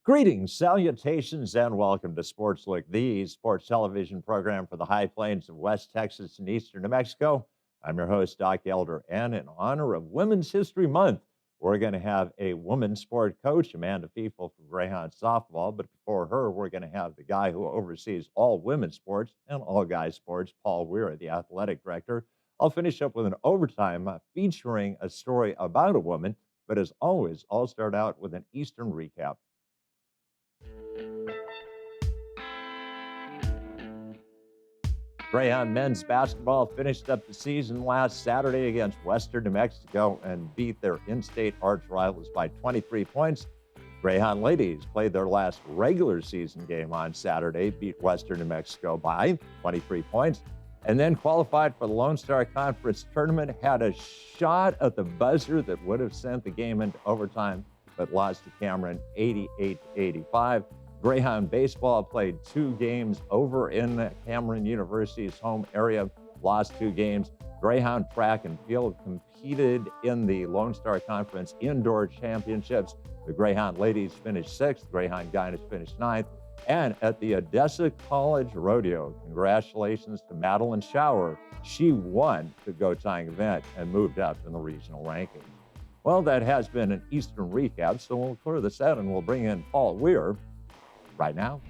Greetings, salutations, and welcome to Sportslook, the sports television program for the High Plains of West Texas and Eastern New Mexico. I'm your host, Doc Elder, and in honor of Women's History Month, we're going to have a women's sport coach, Amanda Fiefel from Greyhound Softball. But before her, we're going to have the guy who oversees all women's sports and all guys sports, Paul Weir, the athletic director. I'll finish up with an overtime featuring a story about a woman. But as always, I'll start out with an Eastern recap. Greyhound men's basketball finished up the season last Saturday against Western New Mexico and beat their in-state arch rivals by 23 points. Greyhound ladies played their last regular season game on Saturday, beat Western New Mexico by 23 points, and then qualified for the Lone Star Conference tournament, had a shot at the buzzer that would have sent the game into overtime, but lost to Cameron 88-85. Greyhound baseball played 2 games over in Cameron University's home area, lost 2 games. Greyhound track and field competed in the Lone Star Conference indoor championships. The Greyhound ladies finished 6th, Greyhound guys finished 9th. And at the Odessa College Rodeo, congratulations to Madeline Shower. She won the go-tying event and moved up in the regional rankings. Well, that has been an Eastern recap, so we'll clear this out and we'll bring in Paul Weir right now.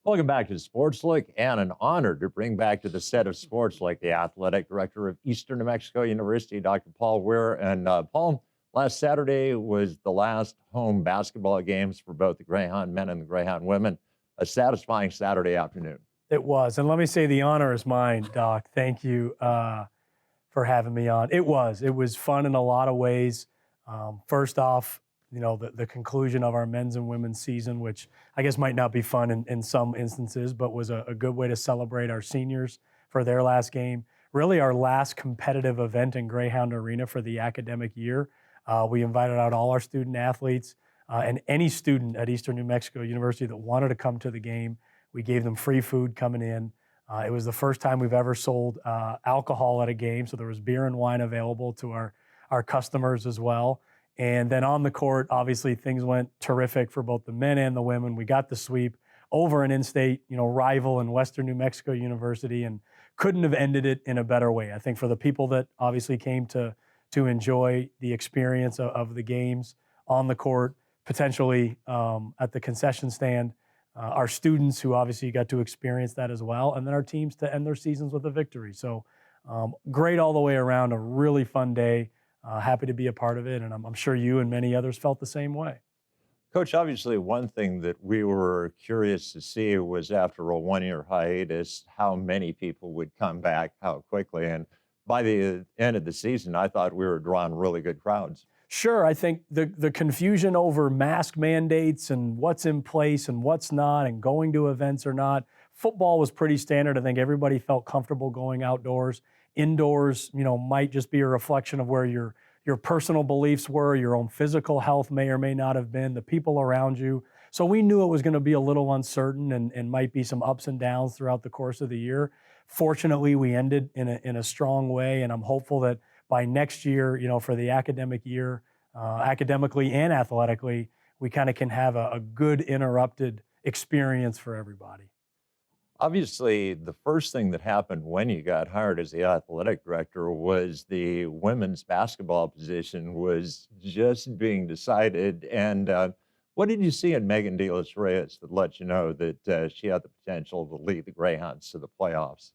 Welcome back to Sportslook, and an honor to bring back to the set of Sportslook the athletic director of Eastern New Mexico University, Dr. Paul Weir. And Paul, last Saturday was the last home basketball games for both the Greyhound men and the Greyhound women. A satisfying Saturday afternoon. It was. And let me say the honor is mine, Doc. Thank you for having me on. It was. It was fun in a lot of ways. First off, you know, the conclusion of our men's and women's season, which I guess might not be fun in some instances, but was a good way to celebrate our seniors for their last game. Really our last competitive event in Greyhound Arena for the academic year. We invited out all our student athletes and any student at Eastern New Mexico University that wanted to come to the game. We gave them free food coming in. It was the first time we've ever sold alcohol at a game, so there was beer and wine available to our customers as well. And then on the court, obviously things went terrific for both the men and the women. We got the sweep over an in-state, rival in Western New Mexico University, and couldn't have ended it in a better way. I think for the people that obviously came to enjoy the experience of the games on the court, potentially at the concession stand, our students who obviously got to experience that as well, and then our teams to end their seasons with a victory. So great all the way around, a really fun day. Happy to be a part of it, and I'm sure you and many others felt the same way. Coach, obviously one thing that we were curious to see was after a 1-year hiatus, how many people would come back, how quickly. And by the end of the season, I thought we were drawing really good crowds. Sure, I think the confusion over mask mandates and what's in place and what's not and going to events or not, football was pretty standard. I think everybody felt comfortable going outdoors. Indoors, might just be a reflection of where your personal beliefs were, your own physical health may or may not have been, the people around you. So we knew it was going to be a little uncertain and might be some ups and downs throughout the course of the year. Fortunately, we ended in a strong way, and I'm hopeful that by next year, for the academic year, academically and athletically, we kind of can have a good interrupted experience for everybody. Obviously, the first thing that happened when you got hired as the athletic director was the women's basketball position was just being decided. And what did you see in Megan De Los Reyes that let you know that she had the potential to lead the Greyhounds to the playoffs?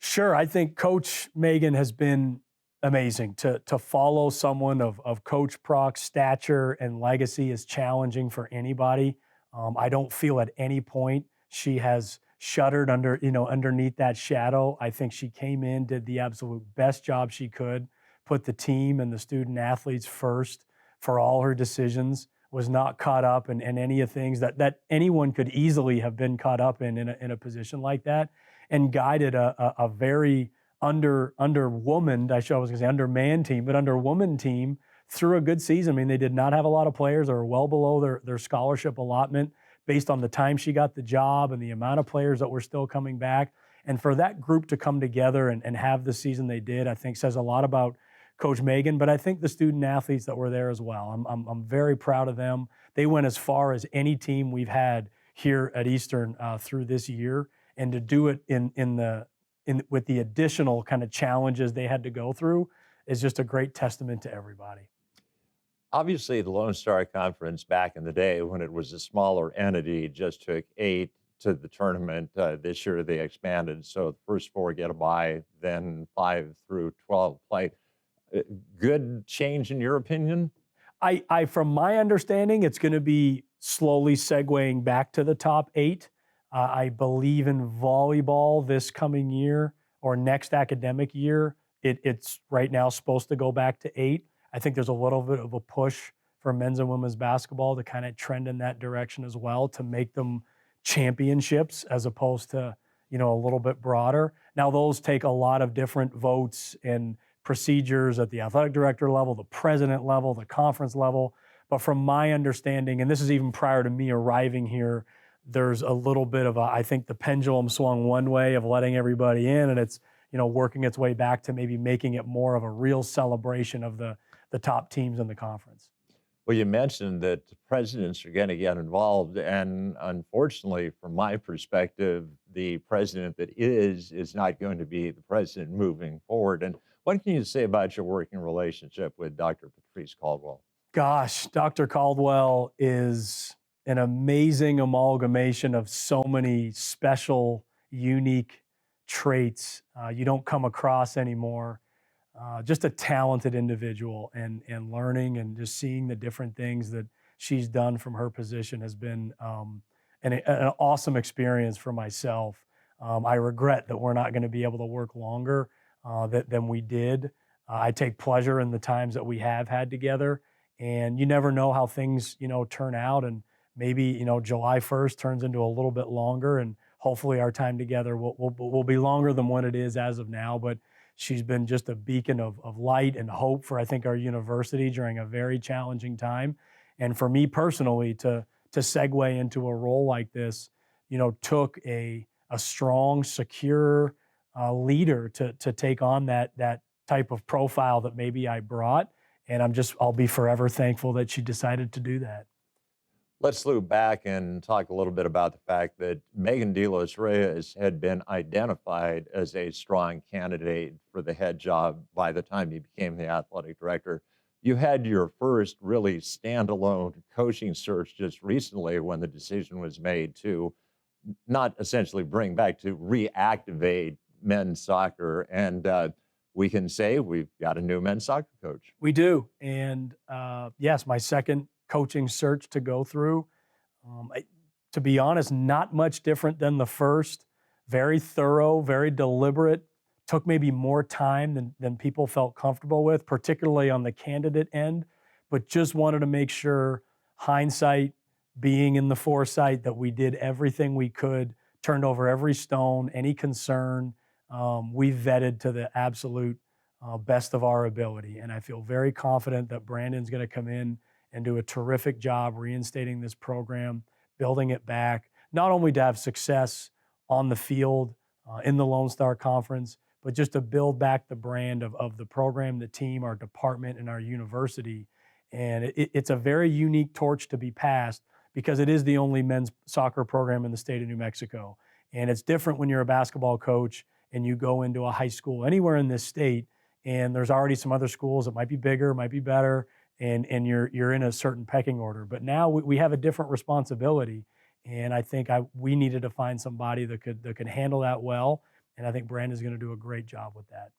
Sure. I think Coach Megan has been amazing. To follow someone of Coach Proc's stature and legacy is challenging for anybody. I don't feel at any point she has shuddered underneath that shadow. I think she came in, did the absolute best job she could, put the team and the student athletes first for all her decisions, was not caught up in any of things that anyone could easily have been caught up in a position like that, and guided a very underwomaned, I was going to say undermanned team, but underwoman team through a good season. I mean, they did not have a lot of players. They were well below their scholarship allotment. based on the time she got the job and the amount of players that were still coming back. And for that group to come together and have the season they did, I think says a lot about Coach Megan, but I think the student athletes that were there as well. I'm very proud of them. They went as far as any team we've had here at Eastern through this year, and to do it with the additional kind of challenges they had to go through is just a great testament to everybody. Obviously, the Lone Star Conference back in the day when it was a smaller entity just took 8 to the tournament. This year they expanded, so the first 4 get a bye, then 5 through 12 play. Uh, Good change in your opinion? From my understanding, it's going to be slowly segueing back to the top 8. I believe in volleyball this coming year or next academic year. It's right now supposed to go back to 8. I think there's a little bit of a push for men's and women's basketball to kind of trend in that direction as well, to make them championships as opposed to, a little bit broader. Now, those take a lot of different votes and procedures at the athletic director level, the president level, the conference level. But from my understanding, and this is even prior to me arriving here, there's a little bit of I think the pendulum swung one way of letting everybody in, and it's, working its way back to maybe making it more of a real celebration of the top teams in the conference. Well, you mentioned that presidents are going to get involved, and unfortunately, from my perspective, the president that is not going to be the president moving forward. And what can you say about your working relationship with Dr. Patrice Caldwell? Gosh, Dr. Caldwell is an amazing amalgamation of so many special, unique traits you don't come across anymore. Just a talented individual, and learning and just seeing the different things that she's done from her position has been an awesome experience for myself. I regret that we're not going to be able to work longer than we did. I take pleasure in the times that we have had together, and you never know how things turn out, and maybe July 1st turns into a little bit longer, and hopefully our time together will be longer than what it is as of now. But she's been just a beacon of light and hope for, I think, our university during a very challenging time. And for me personally, to segue into a role like this, took a strong, secure leader to take on that type of profile that maybe I brought. And I'll be forever thankful that she decided to do that. Let's loop back and talk a little bit about the fact that Megan De Los Reyes had been identified as a strong candidate for the head job by the time you became the athletic director. You had your first really standalone coaching search just recently when the decision was made to not essentially bring back, to reactivate men's soccer. And we can say we've got a new men's soccer coach. We do. And yes, my second coaching search to go through. To be honest, not much different than the first. Very thorough, very deliberate. Took maybe more time than people felt comfortable with, particularly on the candidate end, but just wanted to make sure, hindsight being in the foresight, that we did everything we could, turned over every stone, any concern. We vetted to the absolute best of our ability. And I feel very confident that Brandon's going to come in and do a terrific job reinstating this program, building it back, not only to have success on the field in the Lone Star Conference, but just to build back the brand of the program, the team, our department, and our university. And it's a very unique torch to be passed because it is the only men's soccer program in the state of New Mexico. And it's different when you're a basketball coach and you go into a high school anywhere in this state, and there's already some other schools that might be bigger, might be better, and you're in a certain pecking order. But now we have a different responsibility, and I think we needed to find somebody that could handle that well, and I think Brandon's going to do a great job with that.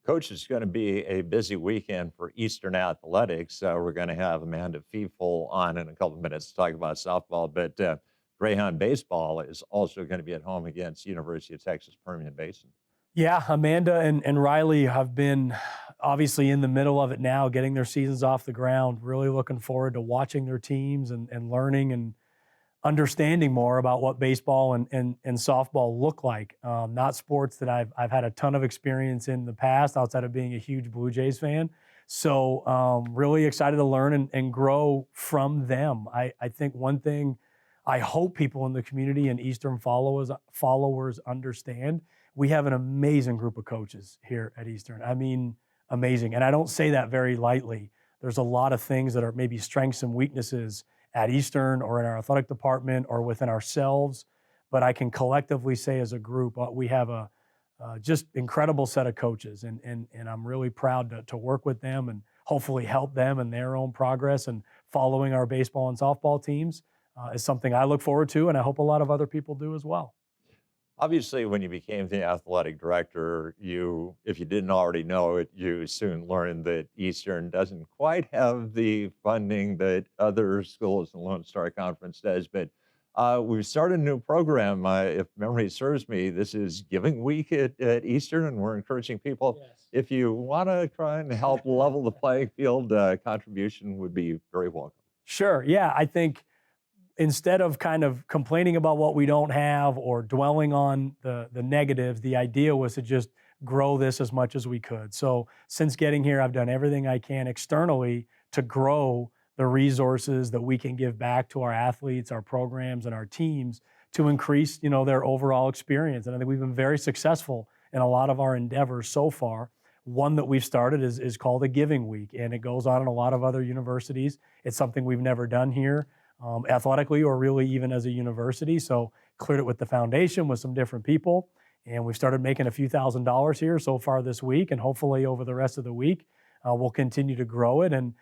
Coach, it's going to be a busy weekend for Eastern Athletics. We're going to have Amanda Feefel on in a couple of minutes to talk about softball, but Greyhound baseball is also going to be at home against University of Texas Permian Basin. Yeah, Amanda and Riley have been obviously in the middle of it now, getting their seasons off the ground. Really looking forward to watching their teams and learning and understanding more about what baseball and softball look like. Not sports that I've had a ton of experience in the past outside of being a huge Blue Jays fan. So really excited to learn and grow from them. I think one thing I hope people in the community and Eastern followers understand we have an amazing group of coaches here at Eastern. I mean, amazing. And I don't say that very lightly. There's a lot of things that are maybe strengths and weaknesses at Eastern or in our athletic department or within ourselves. But I can collectively say as a group, we have a just incredible set of coaches. And I'm really proud to work with them and hopefully help them in their own progress. And following our baseball and softball teams is something I look forward to. And I hope a lot of other people do as well. Obviously, when you became the athletic director, if you didn't already know it, you soon learned that Eastern doesn't quite have the funding that other schools in the Lone Star Conference does. But we've started a new program. If memory serves me, this is Giving Week at Eastern, and we're encouraging people. Yes. If you want to try and help level the playing field, contribution would be very welcome. Sure. Yeah. I think instead of kind of complaining about what we don't have or dwelling on the negatives, the idea was to just grow this as much as we could. So since getting here, I've done everything I can externally to grow the resources that we can give back to our athletes, our programs, and our teams to increase, their overall experience. And I think we've been very successful in a lot of our endeavors so far. One that we've started is called a Giving Week, and it goes on in a lot of other universities. It's something we've never done here. Athletically or really even as a university. So cleared it with the foundation with some different people. And we've started making a few $1,000s here so far this week. And hopefully over the rest of the week, we'll continue to grow it. And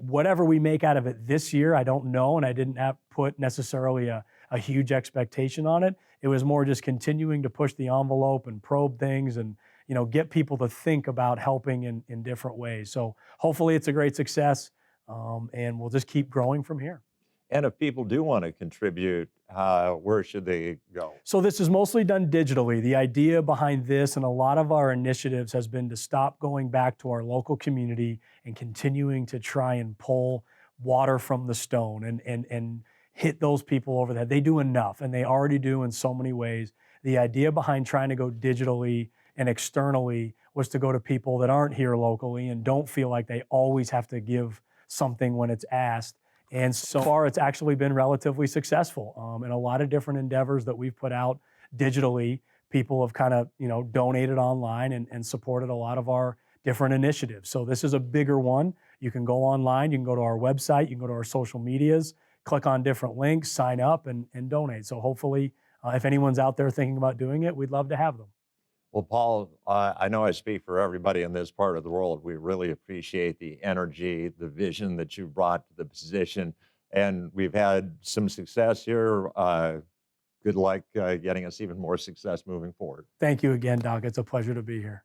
whatever we make out of it this year, I don't know. And I didn't put necessarily a huge expectation on it. It was more just continuing to push the envelope and probe things and, get people to think about helping in different ways. So hopefully it's a great success. And we'll just keep growing from here. And if people do want to contribute, where should they go? So this is mostly done digitally. The idea behind this and a lot of our initiatives has been to stop going back to our local community and continuing to try and pull water from the stone and hit those people over the head. They do enough, and they already do in so many ways. The idea behind trying to go digitally and externally was to go to people that aren't here locally and don't feel like they always have to give something when it's asked. And so far, it's actually been relatively successful. In a lot of different endeavors that we've put out digitally, people have kind of, donated online and supported a lot of our different initiatives. So this is a bigger one. You can go online, you can go to our website, you can go to our social medias, click on different links, sign up, and donate. So hopefully, if anyone's out there thinking about doing it, we'd love to have them. Well, Paul, I know I speak for everybody in this part of the world. We really appreciate the energy, the vision that you brought to the position, and we've had some success here. Good luck getting us even more success moving forward. Thank you again, Doc. It's a pleasure to be here.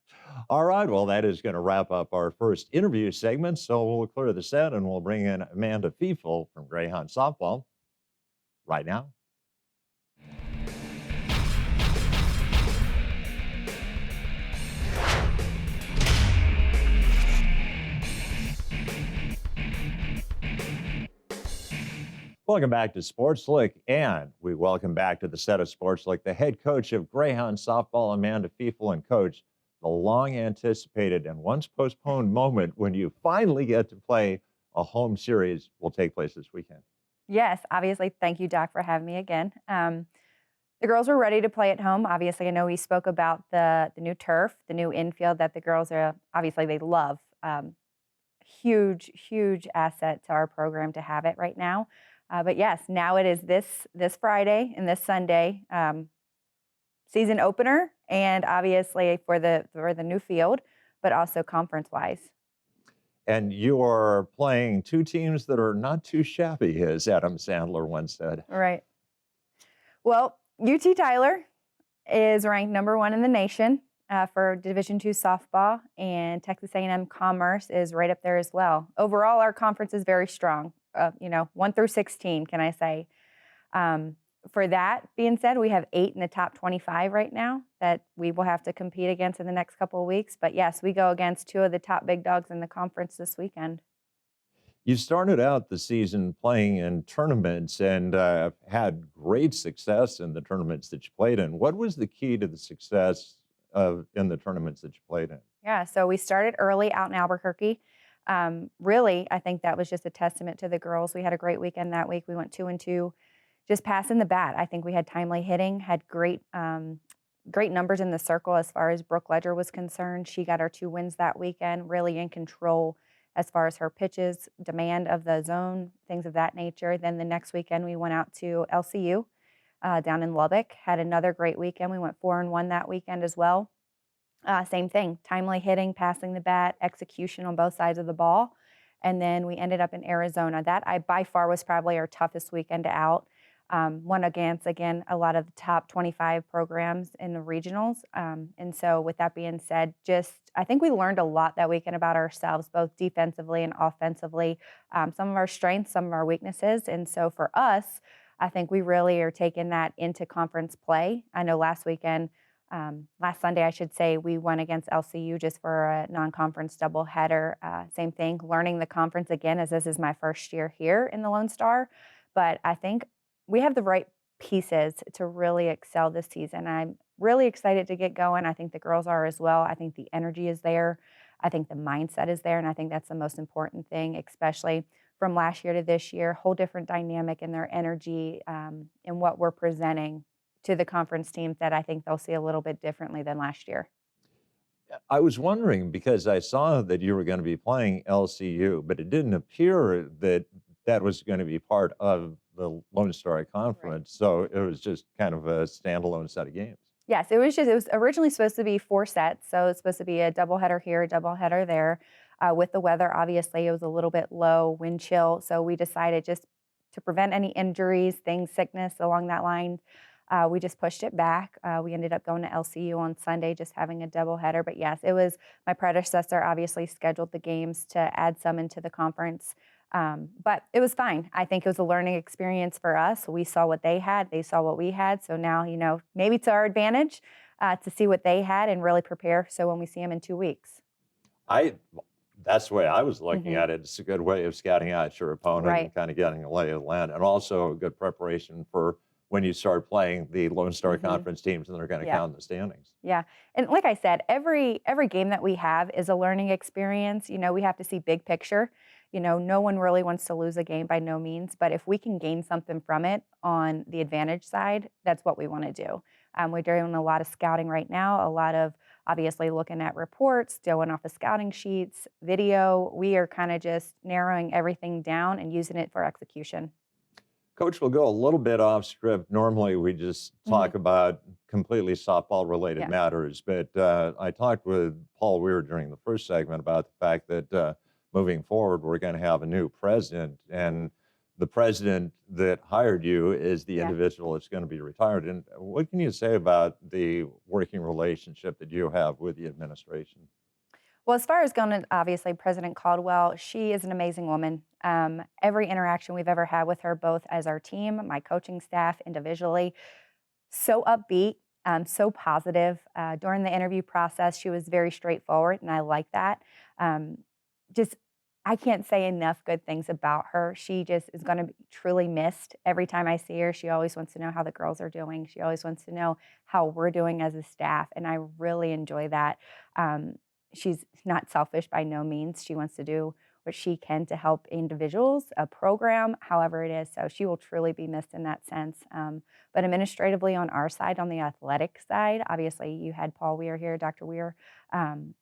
All right. Well, that is going to wrap up our first interview segment. So we'll clear the set and we'll bring in Amanda Fiefel from Greyhound Softball right now. Welcome back to Sportslook, and we welcome back to the set of Sportslook the head coach of Greyhound Softball, Amanda Fiefel, and coach, the long-anticipated and once postponed moment when you finally get to play a home series will take place this weekend. Yes, obviously. Thank you, Doc, for having me again. The girls were ready to play at home. Obviously, I know we spoke about the new turf, the new infield that the girls obviously they love. Huge, huge asset to our program to have it right now. But yes, now it is this Friday and this Sunday season opener, and obviously for the new field, but also conference-wise. And you are playing two teams that are not too shabby, as Adam Sandler once said. Right. Well, UT Tyler is ranked number 1 in the nation for Division II softball, and Texas A&M Commerce is right up there as well. Overall, our conference is very strong. 1 through 16, can I say. For that being said, we have 8 in the top 25 right now that we will have to compete against in the next couple of weeks. But yes, we go against 2 of the top big dogs in the conference this weekend. You started out the season playing in tournaments and had great success in the tournaments that you played in. What was the key to the success in the tournaments that you played in? Yeah, so we started early out in Albuquerque. Really, I think that was just a testament to the girls. We had a great weekend that week. We went 2-2 just passing the bat. I think we had timely hitting, had great numbers in the circle as far as Brooke Ledger was concerned. She got our 2 wins that weekend, really in control as far as her pitches, demand of the zone, things of that nature. Then the next weekend, we went out to LCU down in Lubbock, had another great weekend. We went 4-1 that weekend as well. Same thing, timely hitting, passing the bat, execution on both sides of the ball. And then we ended up in Arizona. That I by far was probably our toughest weekend out. Won against, again, a lot of the top 25 programs in the regionals. And so, with that being said, just I think we learned a lot that weekend about ourselves, both defensively and offensively, some of our strengths, some of our weaknesses. And so, for us, I think we really are taking that into conference play. I know last Sunday, I should say, we went against LCU just for a non-conference doubleheader. Same thing, learning the conference again, as this is my first year here in the Lone Star. But I think we have the right pieces to really excel this season. I'm really excited to get going. I think the girls are as well. I think the energy is there. I think the mindset is there. And I think that's the most important thing, especially from last year to this year, whole different dynamic in their energy and what we're presenting to the conference teams that I think they'll see a little bit differently than last year. I was wondering because I saw that you were going to be playing LCU, but it didn't appear that that was going to be part of the Lone Star Right. Conference. So it was just kind of a standalone set of games. Yes, it was originally supposed to be 4 sets, so it's supposed to be a doubleheader here, a doubleheader there. With the weather, obviously, it was a little bit low, wind chill, so we decided just to prevent any injuries, things, sickness along that line, we just pushed it back. We ended up going to LCU on Sunday, just having a doubleheader. But yes, it was my predecessor obviously scheduled the games to add some into the conference. But it was fine. I think it was a learning experience for us. We saw what they had, they saw what we had. So now, maybe to our advantage to see what they had and really prepare. So when we see them in 2 weeks. I That's the way I was looking Hmm. at it. It's a good way of scouting out your opponent and Right. kind of getting a lay of the land, and also a good preparation for when you start playing the Lone Star Hmm. Conference teams and they're going to Yeah. count the standings. Yeah. And like I said, every game that we have is a learning experience. We have to see big picture. No one really wants to lose a game by no means, but if we can gain something from it on the advantage side, that's what we want to do. We're doing a lot of scouting right now, a lot of obviously looking at reports, going off of scouting sheets, video. We are kind of just narrowing everything down and using it for execution. Coach, we'll go a little bit off script. Normally, we just Hmm. talk about completely softball related Yeah. matters, but I talked with Paul Weir during the first segment about the fact that moving forward, we're going to have a new president, and the president that hired you is the Yeah. individual that's going to be retired. And what can you say about the working relationship that you have with the administration? Well, as far as going to obviously President Caldwell, she is an amazing woman. Every interaction we've ever had with her, both as our team, my coaching staff, individually, so upbeat, so positive. During the interview process, she was very straightforward, and I like that. Um, just, I can't say enough good things about her. She just is going to be truly missed every time I see her. She always wants to know how the girls are doing. She always wants to know how we're doing as a staff, and I really enjoy that. Um, she's not selfish by no means. She wants to do what she can to help individuals, a program, however it is. So she will truly be missed in that sense. But administratively, on our side, on the athletic side, obviously you had Paul Weir here, Dr. Weir. Um,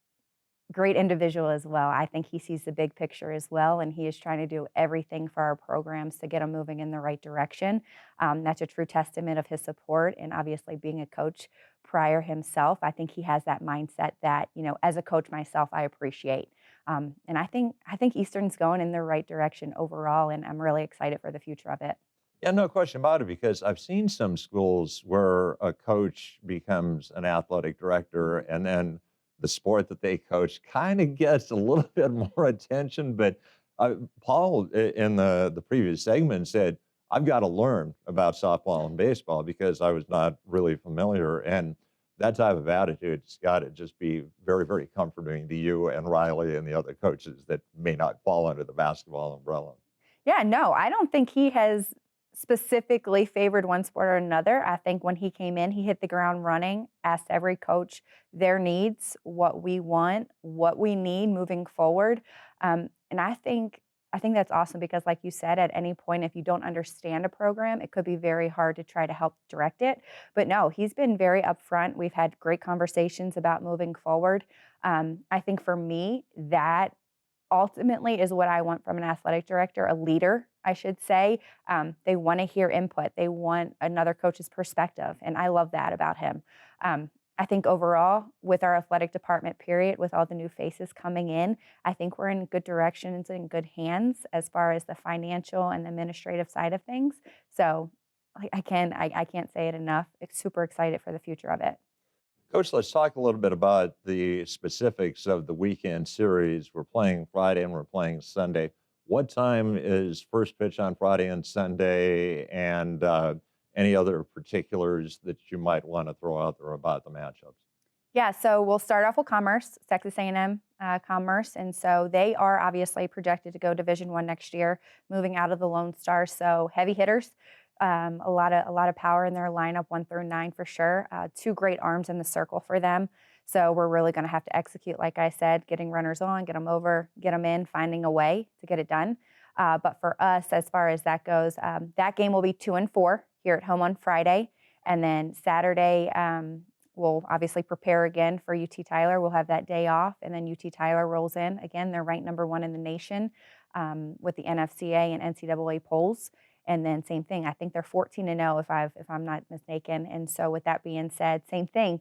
Great individual as well. I think he sees the big picture as well, and he is trying to do everything for our programs to get them moving in the right direction. That's a true testament of his support, and obviously being a coach prior himself, I think he has that mindset that as a coach myself, I appreciate. And I think Eastern's going in the right direction overall, and I'm really excited for the future of it. Yeah, no question about it, because I've seen some schools where a coach becomes an athletic director and then the sport that they coach kind of gets a little bit more attention. But Paul, in the previous segment, said, I've got to learn about softball and baseball because I was not really familiar. And that type of attitude's got to just be very, very comforting to you and Riley and the other coaches that may not fall under the basketball umbrella. Yeah, no, I don't think he has specifically favored one sport or another. I think when he came in, he hit the ground running, asked every coach their needs, what we want, what we need moving forward. And I think I think that's awesome because, like you said, at any point, if you don't understand a program, it could be very hard to try to help direct it. But no, he's been very upfront. We've had great conversations about moving forward. I think for me, that ultimately is what I want from an athletic director, a leader, I should say. They want to hear input. They want another coach's perspective, and I love that about him. I think overall, with our athletic department, period, with all the new faces coming in, I think we're in good directions and good hands as far as the financial and administrative side of things. So I can't say it enough. Super excited for the future of it. Coach, let's talk a little bit about the specifics of the weekend series. We're playing Friday and we're playing Sunday. What time is first pitch on Friday and Sunday, and any other particulars that you might want to throw out there about the matchups? Yeah, so we'll start off with Commerce, Texas A&M Commerce, and so they are obviously projected to go Division One next year, moving out of the Lone Star. So heavy hitters, a lot of power in their lineup, 1 through 9 for sure. Two great arms in the circle for them. So we're really going to have to execute, like I said, getting runners on, get them over, get them in, finding a way to get it done. But for us, as far as that goes, that game will be 2 and 4 here at home on Friday, and then Saturday. We'll obviously prepare again for UT Tyler. We'll have that day off, and then UT Tyler rolls in. Again, they're ranked #1 in the nation with the NFCA and NCAA polls. And then same thing. I think they're 14-0 if I'm not mistaken. And so with that being said, same thing.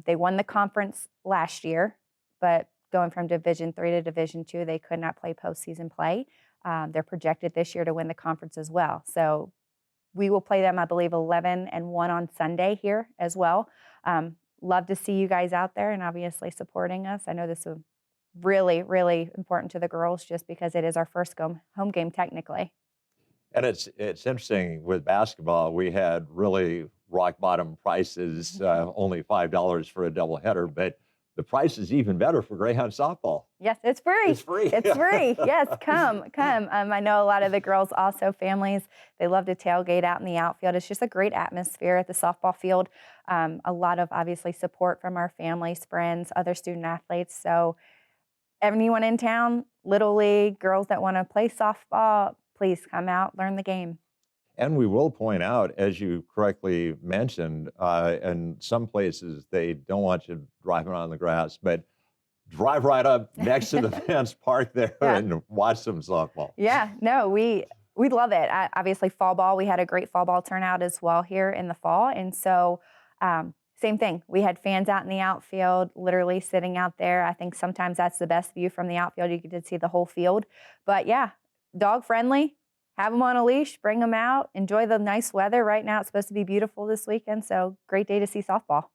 They won the conference last year, but going from Division III to Division II, they could not play postseason play. They're projected this year to win the conference as well. So we will play them, I believe, 11-1 on Sunday here as well. Love to see you guys out there and obviously supporting us. I know this is really, really important to the girls just because it is our first home game technically. And it's interesting with basketball. We had really rock bottom prices, only $5 for a doubleheader, but the price is even better for Greyhound softball. Yes, it's free. It's free. It's free. Yes, come. I know a lot of the girls also, families, they love to tailgate out in the outfield. It's just a great atmosphere at the softball field. A lot of, obviously, support from our families, friends, other student athletes. So anyone in town, Little League, girls that want to play softball, please come out, learn the game. And we will point out, as you correctly mentioned, in some places they don't want you driving on the grass, but drive right up next to the fence, park there, Yeah. and watch some softball. Yeah, no, we love it. Obviously, fall ball, we had a great fall ball turnout as well here in the fall. And so same thing. We had fans out in the outfield, literally sitting out there. I think sometimes that's the best view from the outfield. You get to see the whole field. But yeah, dog friendly. Have them on a leash, bring them out, enjoy the nice weather. Right now, it's supposed to be beautiful this weekend, so great day to see softball.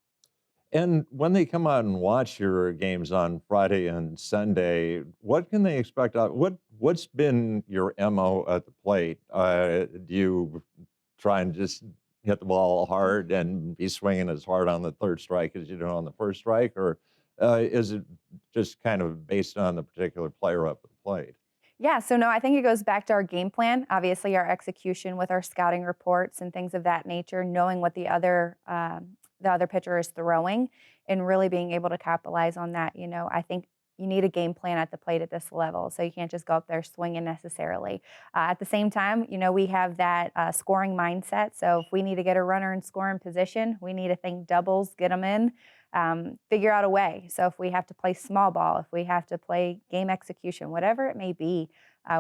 And when they come out and watch your games on Friday and Sunday, what can they expect? What's been your MO at the plate? Do you try and just hit the ball hard and be swinging as hard on the third strike as you do on the first strike, or is it just kind of based on the particular player up at the plate? Yeah, so no, I think it goes back to our game plan. Obviously, our execution with our scouting reports and things of that nature, knowing what the other pitcher is throwing, and really being able to capitalize on that. I think you need a game plan at the plate at this level, so you can't just go up there swinging necessarily. At the same time, we have that scoring mindset. So if we need to get a runner in scoring position, we need to think doubles, get them in. Figure out a way. So if we have to play small ball, if we have to play game execution, whatever it may be,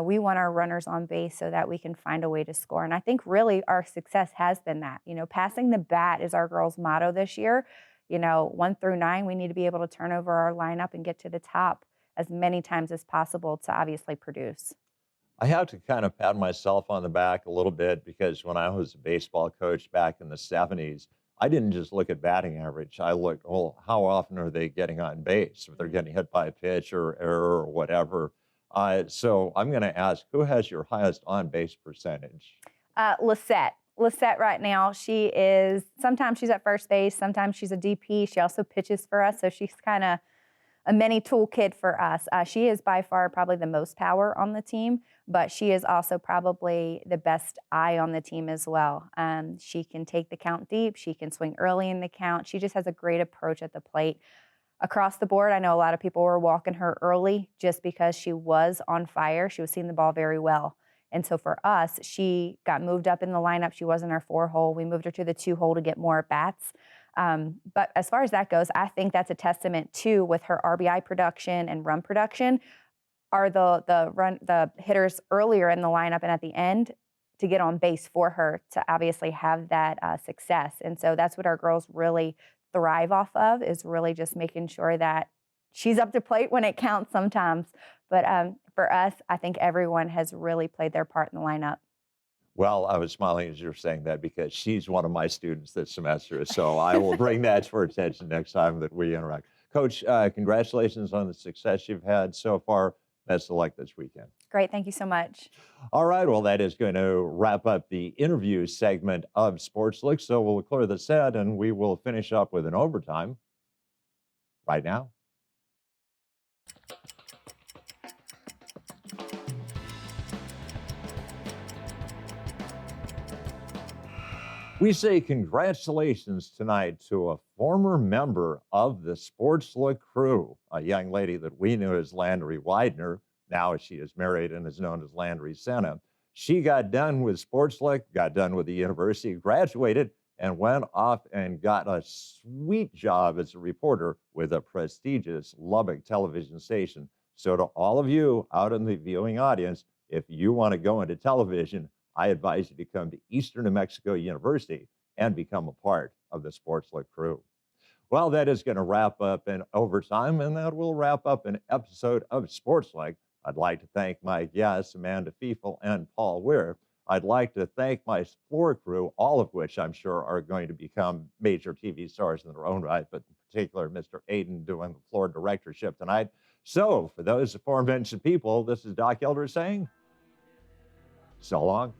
we want our runners on base so that we can find a way to score. And I think really our success has been that. Passing the bat is our girls' motto this year. 1 through 9, we need to be able to turn over our lineup and get to the top as many times as possible to obviously produce. I have to kind of pat myself on the back a little bit because when I was a baseball coach back in the 70s, I didn't just look at batting average. I looked, well, how often are they getting on base? If they're getting hit by a pitch or error or whatever. So I'm going to ask, who has your highest on base percentage? Lisette. Lisette right now, sometimes she's at first base, sometimes she's a DP. She also pitches for us, so she's kind of a mini toolkit for us. She is by far probably the most power on the team, but she is also probably the best eye on the team as well. She can take the count deep. She can swing early in the count. She just has a great approach at the plate. across the board, I know a lot of people were walking her early just because she was on fire. She was seeing the ball very well. And so for us, she got moved up in the lineup. She was in our 4-hole. We moved her to the 2-hole to get more at bats. But as far as that goes, I think that's a testament too with her RBI production and run production are the hitters earlier in the lineup and at the end to get on base for her to obviously have that success. And so that's what our girls really thrive off of is really just making sure that she's up to plate when it counts sometimes. But for us, I think everyone has really played their part in the lineup. Well, I was smiling as you're saying that because she's one of my students this semester. So I will bring that to her attention next time that we interact. Coach, congratulations on the success you've had so far. Best of luck this weekend. Great. Thank you so much. All right. Well, that is going to wrap up the interview segment of Sportslook. So we'll clear the set and we will finish up with an overtime right now. We say congratulations tonight to a former member of the Sportslook crew, a young lady that we knew as Landry Widener. Now she is married and is known as Landry Senna. She got done with Sportslook, got done with the university, graduated, and went off and got a sweet job as a reporter with a prestigious Lubbock television station. So to all of you out in the viewing audience, if you want to go into television, I advise you to come to Eastern New Mexico University and become a part of the Sportslook crew. Well, that is going to wrap up in overtime, and that will wrap up an episode of Sportslook. I'd like to thank my guests, Amanda Fiefel and Paul Weir. I'd like to thank my floor crew, all of which I'm sure are going to become major TV stars in their own right, but in particular, Mr. Aiden doing the floor directorship tonight. So for those aforementioned people, this is Doc Elder saying, so long.